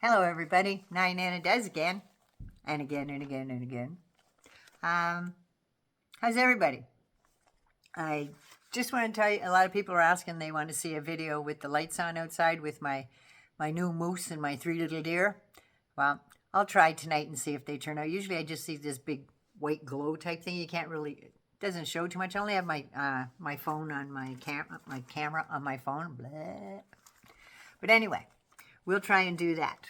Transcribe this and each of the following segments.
Hello, everybody. Nine Nana does again, and again, and again, and again. How's everybody? I just want to tell you, a lot of people are asking, they want to see a video with the lights on outside with my new moose and my 3 little deer. Well, I'll try tonight and see if they turn out. Usually I just see this big white glow type thing. You can't really, it doesn't show too much. I only have my phone on my camera on my phone. Blah. But anyway, we'll try and do that.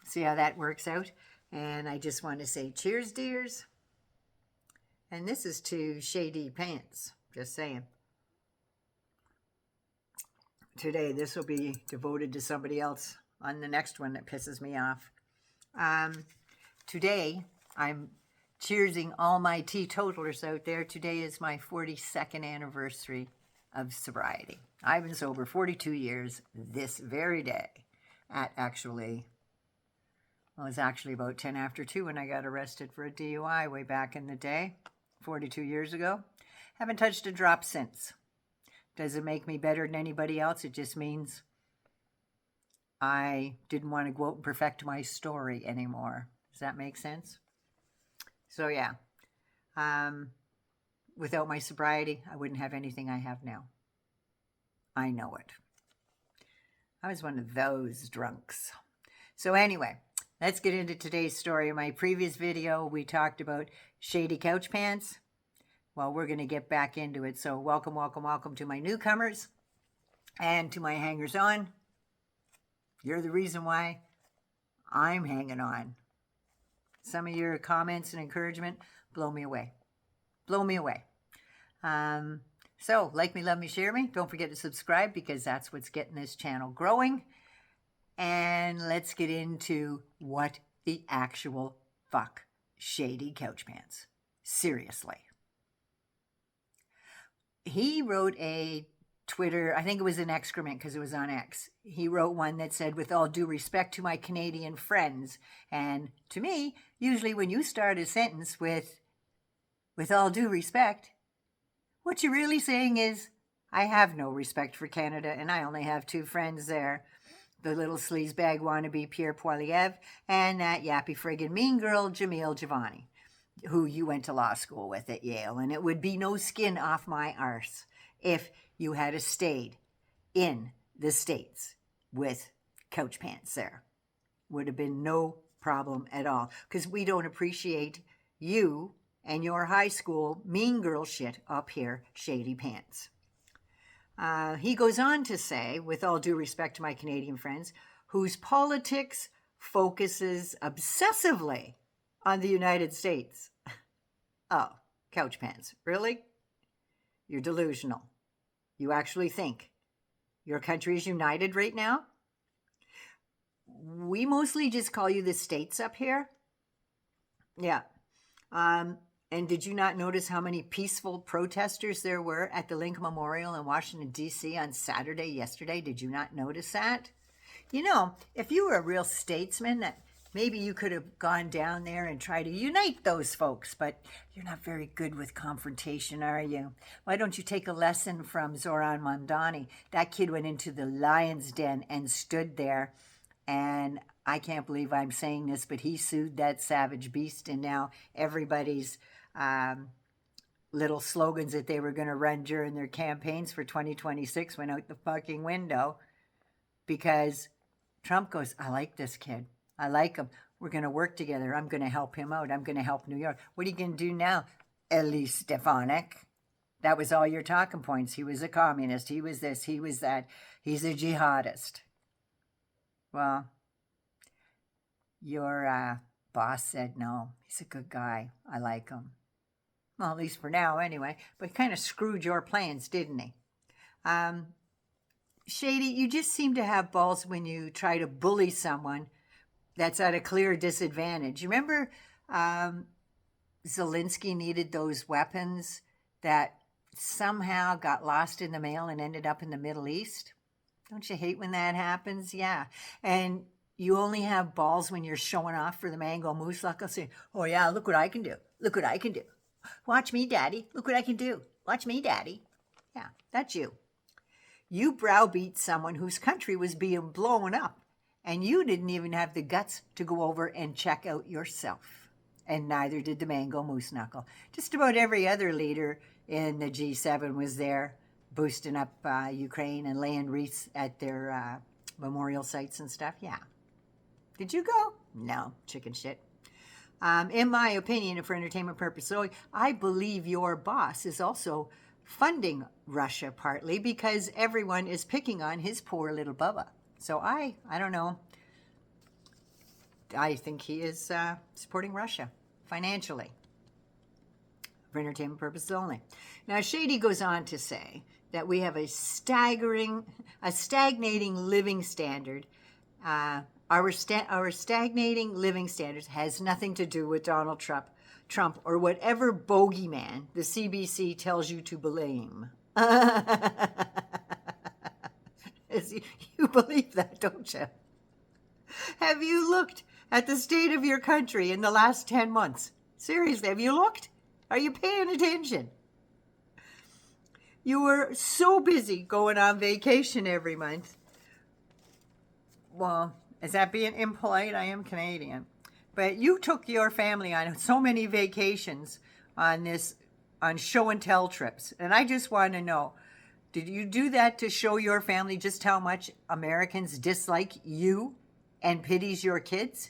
See how that works out. And I just want to say cheers, dears. And this is to Shay D Pants. Just saying. Today, this will be devoted to somebody else on the next one that pisses me off. Today, I'm cheersing all my teetotalers out there. Today is my 42nd anniversary of sobriety. I've been sober 42 years this very day at it was actually about 10 after 2 when I got arrested for a DUI way back in the day, 42 years ago. Haven't touched a drop since. Does it make me better than anybody else? It just means I didn't want to go out and perfect my story anymore. Does that make sense? So yeah, without my sobriety, I wouldn't have anything I have now. I know it. I was one of those drunks. So anyway, let's get into today's story. In my previous video, we talked about Shay D Couch Pants. Well, we're going to get back into it. So welcome, welcome, welcome to my newcomers and to my hangers-on. You're the reason why I'm hanging on. Some of your comments and encouragement blow me away. Blow me away. So, like me, love me, share me. Don't forget to subscribe because that's what's getting this channel growing. And let's get into what the actual fuck Shay D Couch Pants. Seriously. He wrote a Twitter, I think it was an excrement because it was on X. He wrote one that said, with all due respect to my Canadian friends. And to me, usually when you start a sentence with all due respect, what you're really saying is, I have no respect for Canada and I only have 2 friends there. The little sleazebag wannabe Pierre Poilievre and that yappy friggin' mean girl Jamil Giovanni, who you went to law school with at Yale. And it would be no skin off my arse if you had stayed in the States with couch pants there. Would have been no problem at all. Because we don't appreciate you and your high school mean girl shit up here, Shay D Pants. He goes on to say, with all due respect to my Canadian friends, whose politics focuses obsessively on the United States. Oh, couch pants. Really? You're delusional. You actually think your country is united right now? We mostly just call you the States up here. Yeah. And did you not notice how many peaceful protesters there were at the Lincoln Memorial in Washington, D.C. on Saturday yesterday? Did you not notice that? You know, if you were a real statesman, that maybe you could have gone down there and tried to unite those folks, but you're not very good with confrontation, are you? Why don't you take a lesson from Zoran Mamdani? That kid went into the lion's den and stood there, and I can't believe I'm saying this, but he sued that savage beast, and now everybody's little slogans that they were going to run during their campaigns for 2026 went out the fucking window because Trump goes, I like this kid. I like him. We're going to work together. I'm going to help him out. I'm going to help New York. What are you going to do now, Elise Stefanik? That was all your talking points. He was a communist. He was this. He was that. He's a jihadist. Well, your boss said no. He's a good guy. I like him. Well, at least for now anyway. But kind of screwed your plans, didn't he? Shady, you just seem to have balls when you try to bully someone that's at a clear disadvantage. You remember Zelensky needed those weapons that somehow got lost in the mail and ended up in the Middle East? Don't you hate when that happens? Yeah. And you only have balls when you're showing off for the mango moose. Like I'll say, oh yeah, look what I can do. Look what I can do. Watch me, Daddy. Look what I can do. Watch me, Daddy. Yeah, that's you. You browbeat someone whose country was being blown up and you didn't even have the guts to go over and check out yourself. And neither did the mango moose knuckle. Just about every other leader in the G7 was there, boosting up Ukraine and laying wreaths at their memorial sites and stuff. Yeah. Did you go? No, chicken shit. In my opinion, and for entertainment purposes, so I believe your boss is also funding Russia partly because everyone is picking on his poor little Bubba. So I don't know. I think he is supporting Russia financially for entertainment purposes only. Now, Shay D goes on to say that we have a stagnating living standard. Our stagnating living standards has nothing to do with Donald Trump or whatever bogeyman the CBC tells you to blame. You believe that, don't you? Have you looked at the state of your country in the last 10 months? Seriously, have you looked? Are you paying attention? You were so busy going on vacation every month. Well, is that being impolite? I am Canadian. But you took your family on so many vacations on show and tell trips. And I just want to know, did you do that to show your family just how much Americans dislike you and pities your kids?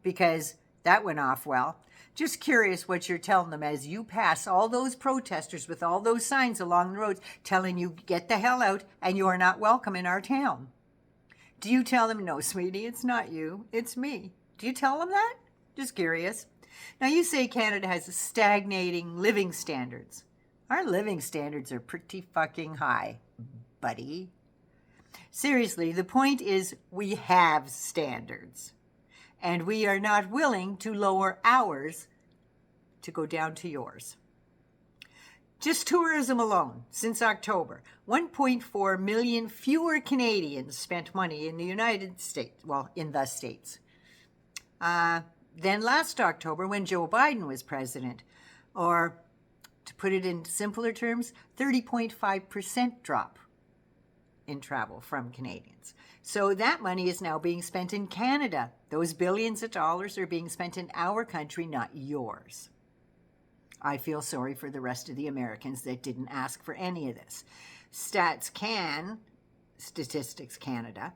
Because that went off well. Just curious what you're telling them as you pass all those protesters with all those signs along the roads telling you, get the hell out and you are not welcome in our town. Do you tell them, no, sweetie, it's not you, it's me? Do you tell them that? Just curious. Now, you say Canada has stagnating living standards. Our living standards are pretty fucking high, buddy. Seriously, the point is we have standards. And we are not willing to lower ours to go down to yours. Just tourism alone, since October, 1.4 million fewer Canadians spent money in the United States, in the States, than last October when Joe Biden was president. Or, to put it in simpler terms, 30.5% drop in travel from Canadians. So that money is now being spent in Canada. Those billions of dollars are being spent in our country, not yours. I feel sorry for the rest of the Americans that didn't ask for any of this. Statistics Canada.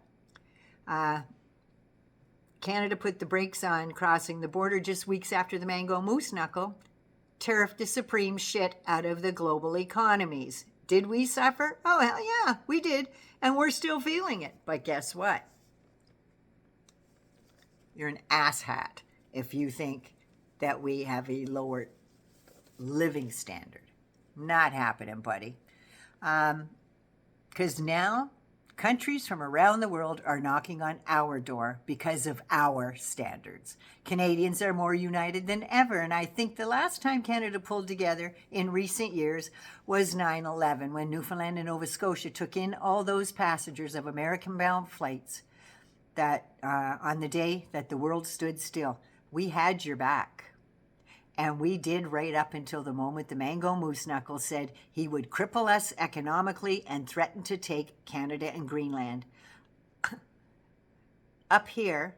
Canada put the brakes on crossing the border just weeks after the mango moose knuckle tariffed the supreme shit out of the global economies. Did we suffer? Oh, hell yeah, we did. And we're still feeling it. But guess what? You're an asshat if you think that we have a lower living standard. Not happening, buddy. Because now countries from around the world are knocking on our door because of our standards. Canadians are more united than ever, and I think the last time Canada pulled together in recent years was 9/11, when Newfoundland and Nova Scotia took in all those passengers of American-bound flights that on the day that the world stood still. We had your back. And we did right up until the moment the mango moose knuckle said he would cripple us economically and threaten to take Canada and Greenland. Up here,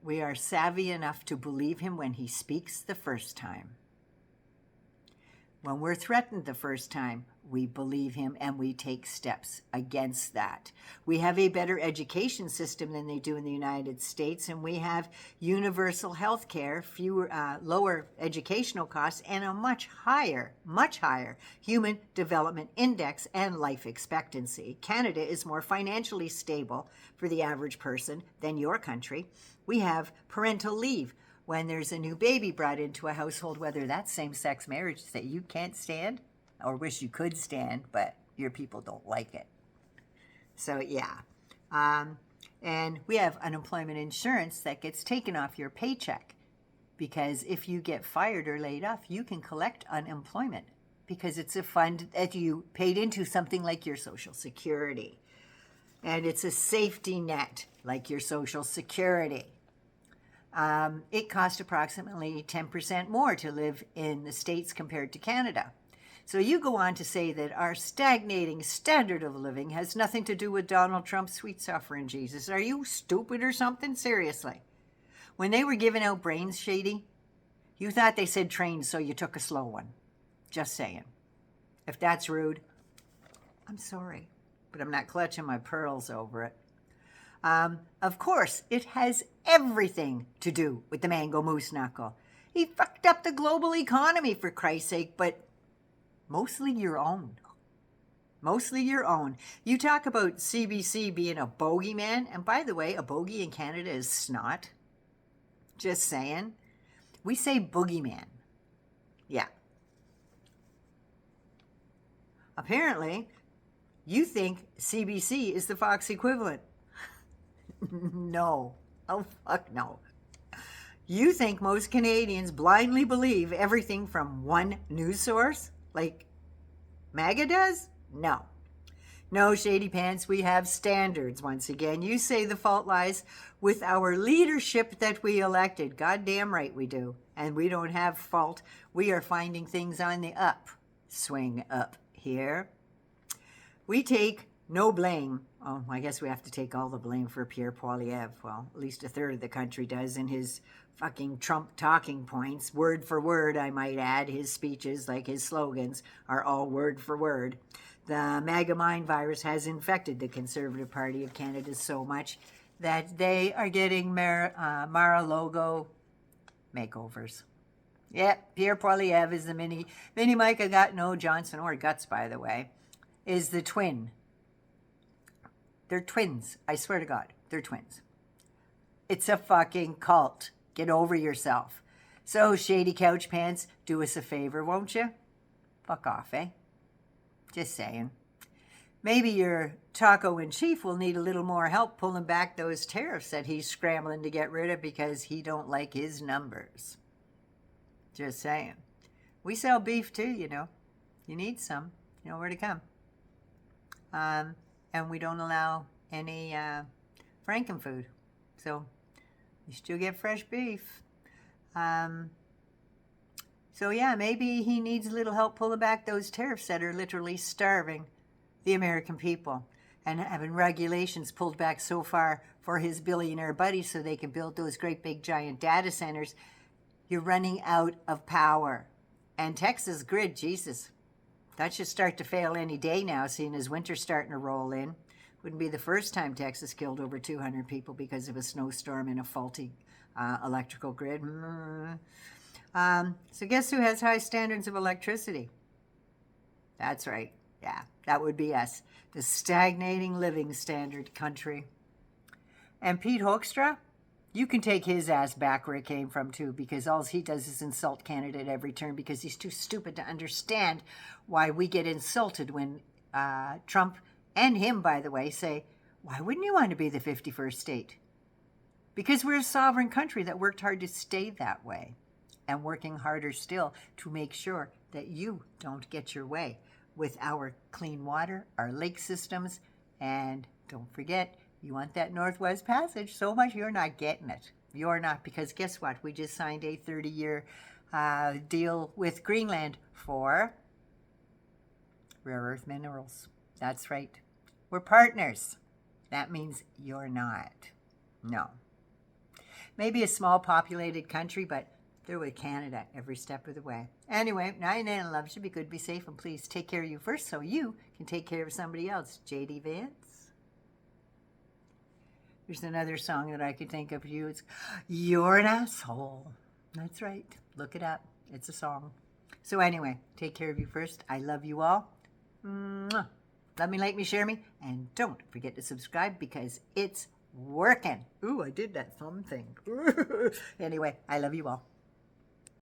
we are savvy enough to believe him when he speaks the first time. When we're threatened the first time, we believe him and we take steps against that. We have a better education system than they do in the United States, and we have universal health care, lower educational costs, and a much higher human development index and life expectancy. Canada is more financially stable for the average person than your country. We have parental leave when there's a new baby brought into a household, whether that's same-sex marriage that you can't stand or wish you could stand, but your people don't like it. So, yeah. And we have unemployment insurance that gets taken off your paycheck, because if you get fired or laid off, you can collect unemployment because it's a fund that you paid into, something like your Social Security. And it's a safety net like your Social Security. It costs approximately 10% more to live in the States compared to Canada. So you go on to say that our stagnating standard of living has nothing to do with Donald Trump's sweet suffering Jesus. Are you stupid or something? Seriously. When they were giving out brains, Shady, you thought they said trains, so you took a slow one. Just saying. If that's rude, I'm sorry, but I'm not clutching my pearls over it. Of course, it has everything to do with the mango moose knuckle. He fucked up the global economy, for Christ's sake, but mostly your own. Mostly your own. You talk about CBC being a bogeyman, and by the way, a bogey in Canada is snot. Just saying. We say boogeyman. Yeah. Apparently, you think CBC is the Fox equivalent. No. Oh, fuck no. You think most Canadians blindly believe everything from one news source? Like MAGA does? No. No, Shady Pants, we have standards once again. You say the fault lies with our leadership that we elected. Goddamn right we do. And we don't have fault. We are finding things on the up. Swing up here. We take no blame. Oh, I guess we have to take all the blame for Pierre Poilievre. Well, at least a third of the country does in his fucking Trump talking points. Word for word, I might add. His speeches, like his slogans, are all word for word. The MAGA mind virus has infected the Conservative Party of Canada so much that they are getting Mar-a-Lago makeovers. Yep, Pierre Poilievre is the mini Micah got no Johnson or guts, by the way, is the twin. They're twins. I swear to God, they're twins. It's a fucking cult. Get over yourself. So, Shady Couch Pants, do us a favor, won't you? Fuck off, eh? Just saying. Maybe your taco-in-chief will need a little more help pulling back those tariffs that he's scrambling to get rid of because he don't like his numbers. Just saying. We sell beef too, you know. You need some. You know where to come. And we don't allow any frankenfood. So you still get fresh beef. So yeah, maybe he needs a little help pulling back those tariffs that are literally starving the American people and having regulations pulled back so far for his billionaire buddies so they can build those great big giant data centers. You're running out of power. And Texas grid, Jesus, that should start to fail any day now, seeing as winter's starting to roll in. Wouldn't be the first time Texas killed over 200 people because of a snowstorm and a faulty electrical grid. So guess who has high standards of electricity? That's right. Yeah, that would be us. The stagnating living standard country. And Pete Hoekstra, you can take his ass back where it came from too, because all he does is insult Canada at every turn because he's too stupid to understand why we get insulted when Trump and him, by the way, say, why wouldn't you want to be the 51st state? Because we're a sovereign country that worked hard to stay that way and working harder still to make sure that you don't get your way with our clean water, our lake systems, and don't forget, you want that Northwest Passage so much you're not getting it. You're not, because guess what? We just signed a 30-year deal with Greenland for rare earth minerals. That's right. We're partners. That means you're not. No. Maybe a small populated country, but they're with Canada every step of the way. Anyway, 99 loves you. Be good, be safe, and please take care of you first so you can take care of somebody else. J D Pants. There's another song that I could think of you. It's You're an Asshole. That's right. Look it up. It's a song. So anyway, take care of you first. I love you all. Mwah. Love me, like me, share me. And don't forget to subscribe because it's working. Ooh, I did that thumb thing. Anyway, I love you all.